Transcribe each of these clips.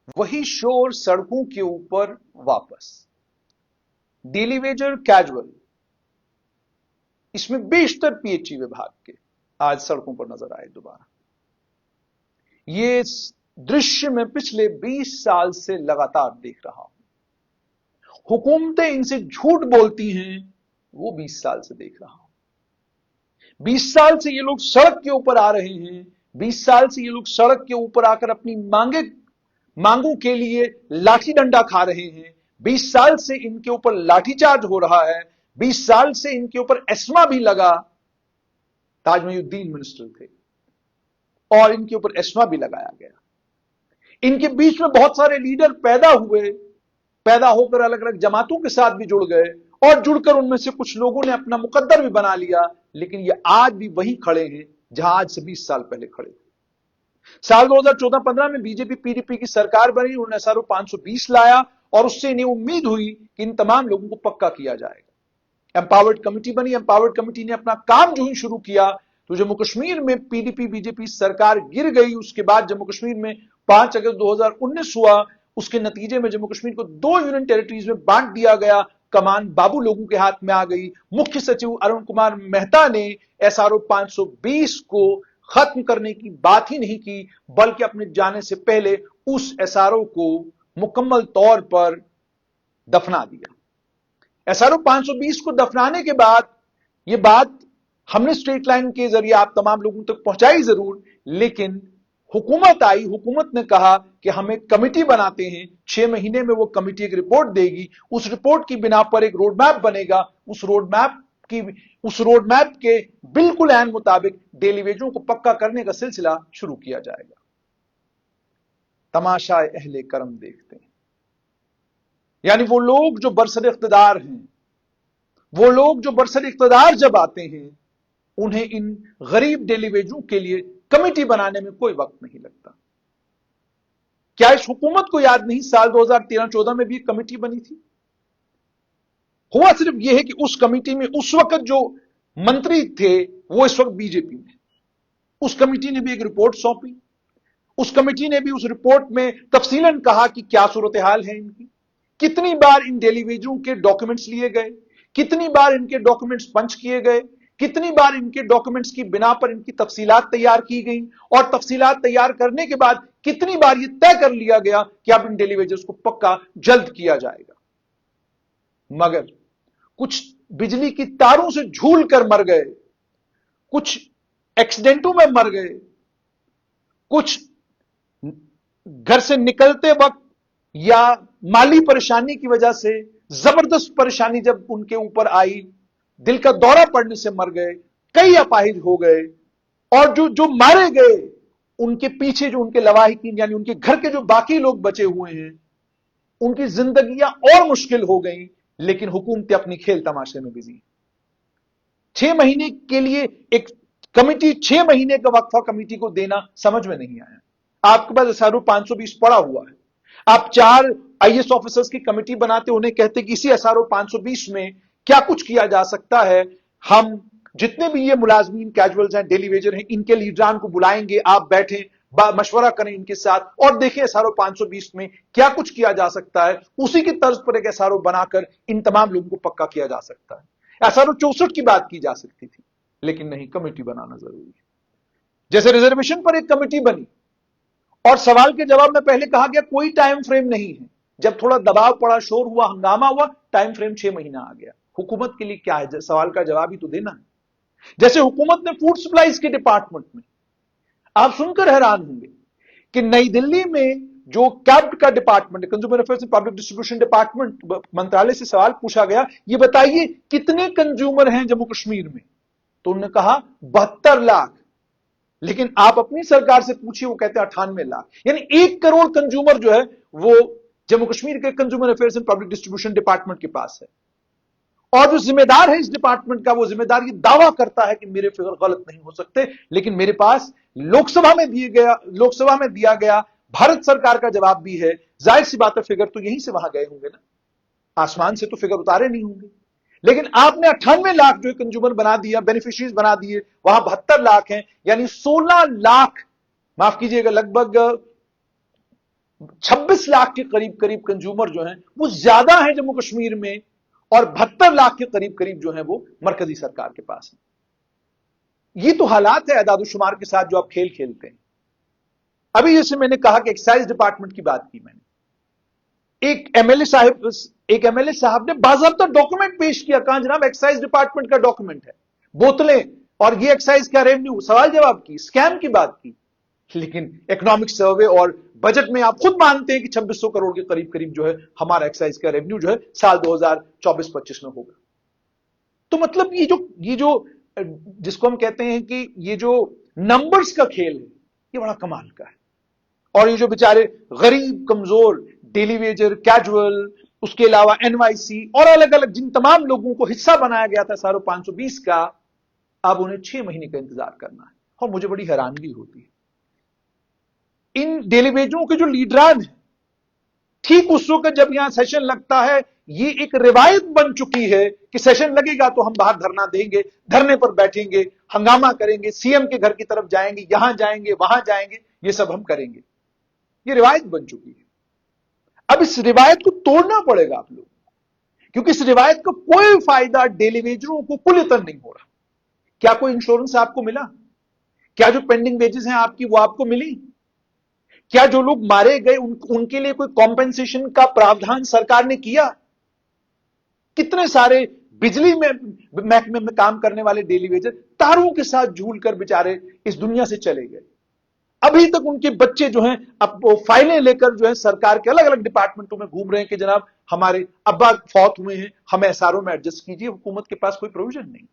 वही शोर सड़कों के ऊपर वापस। डेली वेजर, कैजुअल, इसमें बेशतर पीएचई विभाग के आज सड़कों पर नजर आए दोबारा। ये दृश्य मैं पिछले 20 साल से लगातार देख रहा हूं। हुकूमतें इनसे झूठ बोलती हैं, वो 20 साल से देख रहा हूं। 20 साल से ये लोग सड़क के ऊपर आ रहे हैं। 20 साल से ये लोग सड़क के ऊपर आकर अपनी मांगों के लिए लाठी डंडा खा रहे हैं। 20 साल से इनके ऊपर लाठीचार्ज हो रहा है। 20 साल से इनके ऊपर एस्मा भी लगा। ताज महीउद्दीन मिनिस्टर थे और इनके ऊपर एस्मा भी लगाया गया। इनके बीच में बहुत सारे लीडर पैदा हुए, पैदा होकर अलग अलग जमातों के साथ भी जुड़ गए और जुड़कर उनमें से कुछ लोगों ने अपना मुकद्दर भी बना लिया। लेकिन ये आज भी वहीं खड़े हैं जहां आज से 20 साल पहले खड़े थे। साल 2014-15 में बीजेपी पीडीपी की सरकार बनी, उन्होंने एसआरओ 520 लाया और उससे इन्हें उम्मीद हुई कि इन तमाम लोगों को पक्का किया जाएगा। एम्पावर्ड कमेटी बनी। एम्पावर्ड कमेटी ने अपना काम जो ही शुरू किया तो जम्मू कश्मीर में पीडीपी बीजेपी सरकार गिर गई। उसके बाद जम्मू कश्मीर में 5 अगस्त 2019 हुआ। उसके नतीजे में जम्मू कश्मीर को 2 यूनियन टेरिटरीज में बांट दिया गया। कमान बाबू लोगों के हाथ में आ गई। मुख्य सचिव अरुण कुमार मेहता ने एसआरओ 520 को खत्म करने की बात ही नहीं की, बल्कि अपने जाने से पहले उस एसआरओ को मुकम्मल तौर पर दफना दिया। एसआरओ 520 को दफनाने के बाद यह बात हमने स्ट्रेट लाइन के जरिए आप तमाम लोगों तक पहुंचाई जरूर, लेकिन हुकूमत आई। हुकूमत ने कहा कि हम एक कमेटी बनाते हैं, 6 महीने में वो कमेटी एक रिपोर्ट देगी। उस रिपोर्ट की बिना पर एक रोड मैप बनेगा। उस रोड मैप के बिल्कुल ऐन मुताबिक डेली वेजों को पक्का करने का सिलसिला शुरू किया जाएगा। तमाशा अहले करम देखते हैं, यानी वो लोग जो बरसर इख्तिदार हैं, वो लोग जो बरसर इख्तिदार जब आते हैं, उन्हें इन गरीब डेली वेजों के लिए कमेटी बनाने में कोई वक्त नहीं लगता। क्या इस हुकूमत को याद नहीं, साल 2013-14 में भी एक कमेटी बनी थी? हुआ सिर्फ यह है कि उस कमेटी में उस वक्त जो मंत्री थे वो इस वक्त बीजेपी में। उस कमेटी ने भी एक रिपोर्ट सौंपी। उस कमेटी ने भी उस रिपोर्ट में तफसीलन कहा कि क्या सूरत हाल है इनकी, कितनी बार इन डेली वेजों के डॉक्यूमेंट्स लिए गए, कितनी बार इनके डॉक्यूमेंट्स पंच किए गए, कितनी बार इनके डॉक्यूमेंट्स की बिना पर इनकी तफसीलात तैयार की गई, और तफसीलात तैयार करने के बाद कितनी बार यह तय कर लिया गया कि अब इन डेली वेजर्स को पक्का जल्द किया जाएगा। मगर कुछ बिजली की तारों से झूल कर मर गए, कुछ एक्सीडेंटों में मर गए, कुछ घर से निकलते वक्त या माली परेशानी की वजह से जबरदस्त परेशानी जब उनके ऊपर आई, दिल का दौरा पड़ने से मर गए, कई अपाहिज हो गए, और जो मारे गए उनके पीछे जो उनके लवाहिकीन यानी उनके घर के जो बाकी लोग बचे हुए हैं, उनकी जिंदगियां और मुश्किल हो गई। लेकिन हुकूमतें अपनी खेल तमाशे में बिजी। 6 महीने के लिए एक कमेटी, 6 महीने का वक्फा कमेटी को देना समझ में नहीं आया। आपके पास एसआरओ 520 पड़ा हुआ है, आप 4 आईएएस ऑफिसर्स की कमेटी बनाते, उन्हें कहते कि इसी एसआरओ 520 में क्या कुछ किया जा सकता है, हम जितने भी ये मुलाजमीन कैजुअल्स हैं, डेली वेजर हैं, इनके लीडरान को बुलाएंगे, आप बैठें, मशवरा करें इनके साथ और देखें एसआरओ 520 में क्या कुछ किया जा सकता है। उसी की तर्ज पर एक एसआरओ बनाकर इन तमाम लोगों को पक्का किया जा सकता है। एसआरओ 64 की बात की जा सकती थी, लेकिन नहीं, कमेटी बनाना जरूरी है। जैसे रिजर्वेशन पर एक कमेटी बनी और सवाल के जवाब में पहले कहा गया कोई टाइम फ्रेम नहीं है। जब थोड़ा दबाव पड़ा, शोर हुआ, हंगामा हुआ, टाइम फ्रेम 6 महीना आ गया। हुकूमत के लिए क्या है, सवाल का जवाब ही तो देना है। जैसे हुकूमत ने फूड सप्लाईज के डिपार्टमेंट में, आप सुनकर हैरान होंगे कि नई दिल्ली में जो कैब्ड का department, consumer affairs and public distribution department, मंत्रालय से सवाल पूछा गया, ये बताइए कितने कंज्यूमर हैं जम्मू कश्मीर में, तो उन्होंने कहा 72 लाख। लेकिन आप अपनी सरकार से पूछिए, वो कहते हैं 98 लाख। यानी 1 करोड़ कंज्यूमर जो है वो जम्मू कश्मीर के consumer affairs and public distribution department के पास है। और जो जिम्मेदार है इस डिपार्टमेंट का, वो जिम्मेदार ये दावा करता है कि मेरे फिगर गलत नहीं हो सकते, लेकिन मेरे पास लोकसभा में दिया गया भारत सरकार का जवाब भी है। जाहिर सी बात है, फिगर तो यहीं से वहां गए होंगे ना, आसमान से तो फिगर उतारे नहीं होंगे। लेकिन आपने 98 लाख जो कंज्यूमर बना दिया, बेनिफिशियरीज बना दिए, वहां 72 लाख हैं, यानी 16 लाख, माफ कीजिएगा, लगभग 26 लाख के करीब करीब कंज्यूमर जो हैं वो ज्यादा हैं जम्मू कश्मीर में, और 72 लाख के करीब करीब जो हैं वो मरकजी सरकार के पास है। ये तो हालात है अदादुशुमार के साथ जो आप खेल खेलते हैं। अभी जैसे मैंने कहा कि एक्साइज डिपार्टमेंट की बात की मैंने, एक एमएलए साहब ने बाज़ाब्ता डॉक्यूमेंट पेश किया, कहा जनाब एक्साइज डिपार्टमेंट का डॉक्यूमेंट है, बोतलें और ये एक्साइज का रेवेन्यू, सवाल जवाब की, स्कैम की बात की। लेकिन इकोनॉमिक सर्वे और बजट में आप खुद मानते हैं कि 2600 करोड़ के करीब करीब जो है हमारा एक्साइज का रेवेन्यू जो है साल 2024-25 में होगा। तो मतलब ये जो जिसको हम कहते हैं कि ये जो नंबर्स का खेल है ये बड़ा कमाल का है। और ये जो बेचारे गरीब कमजोर डेली वेजर, कैजुअल, उसके अलावा एनवाईसी और अलग अलग जिन तमाम लोगों को हिस्सा बनाया गया था सारों 520 का, अब उन्हें 6 महीने का इंतजार करना है। और मुझे बड़ी हैरानगी होती है इन डेली वेजरों के जो लीडरान हैं, ठीक उस वक्त जब यहां सेशन लगता है, ये एक रिवायत बन चुकी है कि सेशन लगेगा तो हम बाहर धरना देंगे, धरने पर बैठेंगे, हंगामा करेंगे, सीएम के घर की तरफ जाएंगे, यहां जाएंगे, वहां जाएंगे, ये सब हम करेंगे। ये रिवायत बन चुकी है। अब इस रिवायत को तोड़ना पड़ेगा आप लोग, क्योंकि इस रिवायत का कोई फायदा डेली वेजरों को कुलतन नहीं हो रहा। क्या कोई इंश्योरेंस आपको मिला? क्या जो पेंडिंग वेजेस हैं आपकी वो आपको मिली? क्या जो लोग मारे गए उनके लिए कोई कॉम्पेंसेशन का प्रावधान सरकार ने किया? कितने सारे बिजली में महकमे में काम करने वाले डेली वेजर तारों के साथ झूल कर बेचारे इस दुनिया से चले गए। अभी तक उनके बच्चे जो हैं अब वो फाइलें लेकर जो है सरकार के अलग अलग डिपार्टमेंटों में घूम रहे हैं कि जनाब हमारे अब्बा फौत हुए हैं, हमें एसआरओ में एडजस्ट कीजिए। हुकूमत के पास कोई प्रोविजन नहीं।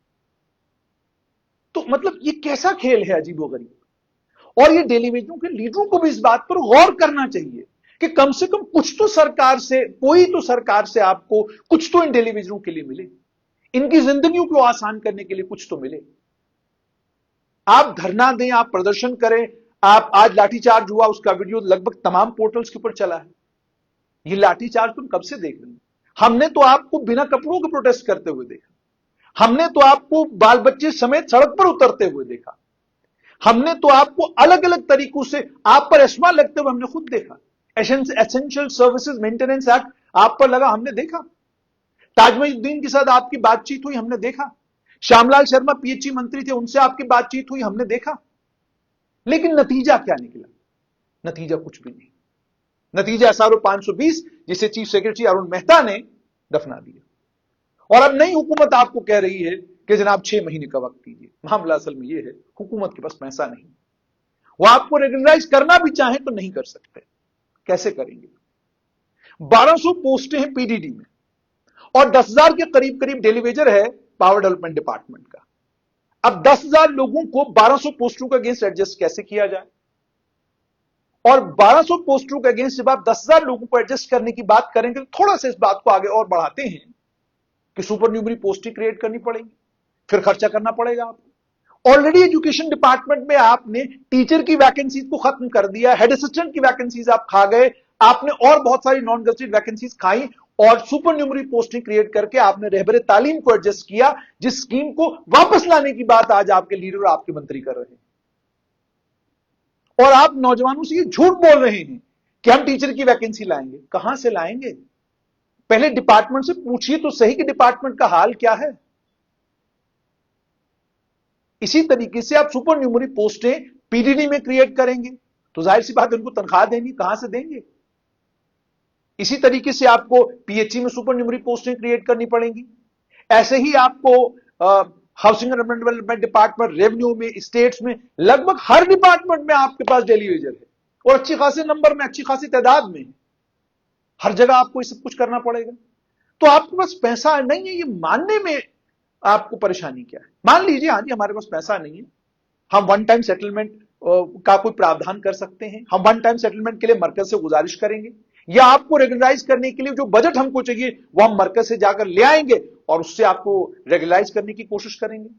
तो मतलब ये कैसा खेल है अजीबोगरीब। और ये डेली वेजरों के लीडरों को भी इस बात पर गौर करना चाहिए कि कम से कम कुछ तो सरकार से, कोई तो सरकार से आपको कुछ तो इन डेली वेजरों के लिए मिले, इनकी जिंदगियों को आसान करने के लिए कुछ तो मिले। आप धरना दें, आप प्रदर्शन करें, आप आज लाठीचार्ज हुआ उसका वीडियो लगभग तमाम पोर्टल्स के ऊपर चला है। ये लाठीचार्ज तुम कब से देख रहे हैं? हमने तो आपको बिना कपड़ों के प्रोटेस्ट करते हुए देखा, हमने तो आपको बाल बच्चे समेत सड़क पर उतरते हुए देखा, हमने तो आपको अलग अलग तरीकों से आप पर एस्मा लगते हुए हमने खुद देखा। एसेंशियल सर्विसेज मेंटेनेंस एक्ट आप पर लगा, हमने देखा। ताजमुद्दीन के साथ आपकी बातचीत हुई, हमने देखा। श्यामलाल शर्मा पीएचई मंत्री थे, उनसे आपकी बातचीत हुई, हमने देखा। लेकिन नतीजा क्या निकला? नतीजा कुछ भी नहीं। नतीजा एसआरओ 520 जिसे चीफ सेक्रेटरी अरुण मेहता ने दफना दिया। और अब नई हुकूमत आपको कह रही है कि जनाब 6 महीने का वक्त दीजिए। मामला असल में यह है हुकूमत के पास पैसा नहीं, वो आपको रेगुलराइज करना भी चाहे तो नहीं कर सकते। कैसे करेंगे? 1200 पोस्टें हैं पीडीडी में और 10,000 के करीब करीब डेलीवेजर है पावर डेवलपमेंट डिपार्टमेंट का। अब 10,000 लोगों को 1200 पोस्टों के अगेंस्ट एडजस्ट कैसे किया जाए? और 1200 पोस्टों के अगेंस्ट जब आप 10,000 लोगों को एडजस्ट करने की बात करेंगे तो थोड़ा सा इस बात को आगे और बढ़ाते हैं कि सुपर न्यूमरी पोस्टें क्रिएट करनी पड़ेगी, फिर खर्चा करना पड़ेगा आपको। ऑलरेडी एजुकेशन डिपार्टमेंट में आपने टीचर की वैकेंसीज को खत्म कर दिया, हेड असिस्टेंट की वैकेंसीज आप खा गए, आपने और बहुत सारी नॉन गजेटेड वैकेंसीज खाई और सुपर न्यूमरी पोस्टिंग क्रिएट करके आपने रहबरे तालीम को एडजस्ट किया, जिस स्कीम को वापस लाने की बात आज आपके लीडर और आपके मंत्री कर रहे हैं। और आप नौजवानों से ये झूठ बोल रहे हैं कि हम टीचर की वैकेंसी लाएंगे। कहां से लाएंगे? पहले डिपार्टमेंट से पूछिए तो सही कि डिपार्टमेंट का हाल क्या है। इसी तरीके से आप सुपर न्यूमरी पोस्टें पीडीडी में क्रिएट करेंगे तो जाहिर सी बात है उनको तनख्वाह देनी, कहां से देंगे? इसी तरीके से आपको पीएचई में सुपर न्यूमरी पोस्टें क्रिएट करनी पड़ेंगी। ऐसे ही आपको housing and development department, revenue में, स्टेट्स में, लगभग हर डिपार्टमेंट में आपके पास डेलीवेजर है और अच्छी खासे नंबर में, अच्छी खासी तादाद में। हर जगह आपको ये सब कुछ करना पड़ेगा। तो आपके पास पैसा नहीं है, ये मानने में आपको परेशानी क्या है? मान लीजिए हाँ जी हमारे पास पैसा नहीं है, हम वन टाइम सेटलमेंट का कोई प्रावधान कर सकते हैं, हम वन टाइम सेटलमेंट के लिए मरकज से गुजारिश करेंगे, या आपको रेगुलराइज करने के लिए जो बजट हमको चाहिए वो हम मरकज से जाकर ले आएंगे और उससे आपको रेगुलराइज करने की कोशिश करेंगे।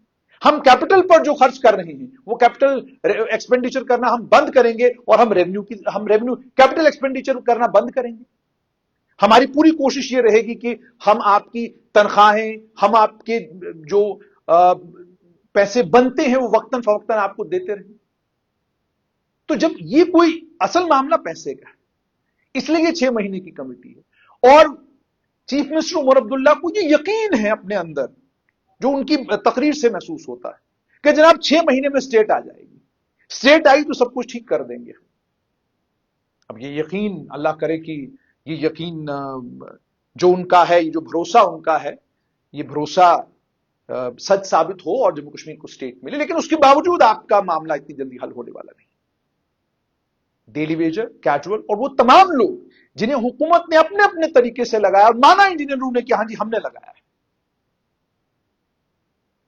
हम कैपिटल पर जो खर्च कर रहे हैं वो कैपिटल एक्सपेंडिचर करना हम बंद करेंगे और हम रेवेन्यू कैपिटल एक्सपेंडिचर करना बंद करेंगे। हमारी पूरी कोशिश ये रहेगी कि हम आपकी तनख्वाहें, हम आपके जो पैसे बनते हैं वो वक्तन फवक्तन आपको देते रहें। तो जब ये कोई असल मामला पैसे का है, اس لیے یہ 6 مہینے کی کمیٹی ہے. اور چیف منسٹر عمر عبداللہ کو یہ یقین ہے اپنے اندر، جو ان کی تقریر سے محسوس ہوتا ہے، کہ جناب 6 مہینے میں اسٹیٹ آ جائے گی، اسٹیٹ آئی تو سب کچھ ٹھیک کر دیں گے. اب یہ یقین، اللہ کرے کہ یہ یقین جو ان کا ہے، یہ جو بھروسہ ان کا ہے، یہ بھروسہ سچ ثابت ہو اور جموں کشمیر کو اسٹیٹ ملے. لیکن اس کے باوجود آپ کا معاملہ اتنی جلدی حل ہونے والا نہیں. ڈیلی ویجر، کیجول اور وہ تمام لوگ جنہیں حکومت نے اپنے اپنے طریقے سے لگایا اور مانا انجینئروں نے کہ ہاں جی ہم نے لگایا ہے.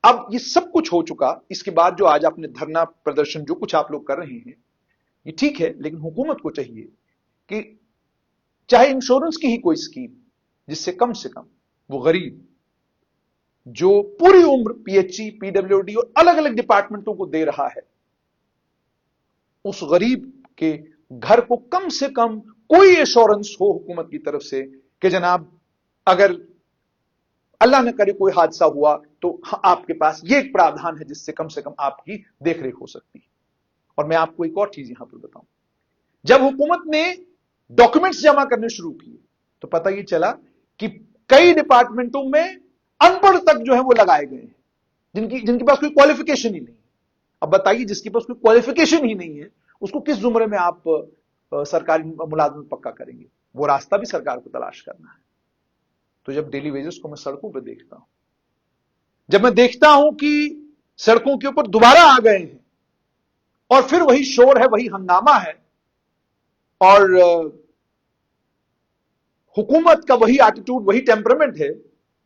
اب یہ سب کچھ ہو چکا، اس کے بعد جو آج آپ نے دھرنا پردرشن جو کچھ آپ لوگ کر رہے ہیں یہ ٹھیک ہے، لیکن حکومت کو چاہیے کہ چاہے انشورنس کی ہی کوئی اسکیم جس سے کم وہ غریب جو پوری عمر P H E, P W D اور الگ الگ ڈپارٹمنٹوں کو دے رہا ہے، اس غریب کے گھر کو کم سے کم کوئی ایشورنس ہو حکومت کی طرف سے کہ جناب اگر اللہ نہ کرے کوئی حادثہ ہوا تو آپ کے پاس یہ ایک پرادھان ہے جس سے کم آپ کی دیکھ ریکھ ہو سکتی ہے. اور میں آپ کو ایک اور چیز یہاں پر بتاؤں، جب حکومت نے ڈاکومنٹس جمع کرنے شروع کیے تو پتہ یہ چلا کہ کئی ڈپارٹمنٹوں میں ان پڑھ تک جو ہے وہ لگائے گئے ہیں جن کے پاس کوئی کوالیفیکیشن ہی نہیں. اب بتائیے جس کے پاس کوئی کوالیفیکیشن ہی نہیں ہے اس کو کس زمرے میں آپ سرکاری ملازمت پکا کریں گے؟ وہ راستہ بھی سرکار کو تلاش کرنا ہے. تو جب ڈیلی ویجز کو میں سڑکوں پہ دیکھتا ہوں، جب میں دیکھتا ہوں کہ سڑکوں کے اوپر دوبارہ آ گئے ہیں اور پھر وہی شور ہے، وہی ہنگامہ ہے، اور حکومت کا وہی ایٹیٹیوڈ، وہی ٹیمپرمنٹ ہے،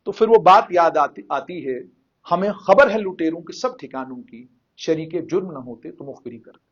تو پھر وہ بات یاد آتی ہے، ہمیں خبر ہے لٹیروں کے سب ٹھکانوں کی، شریک جرم نہ ہوتے تو مخبری کرتے.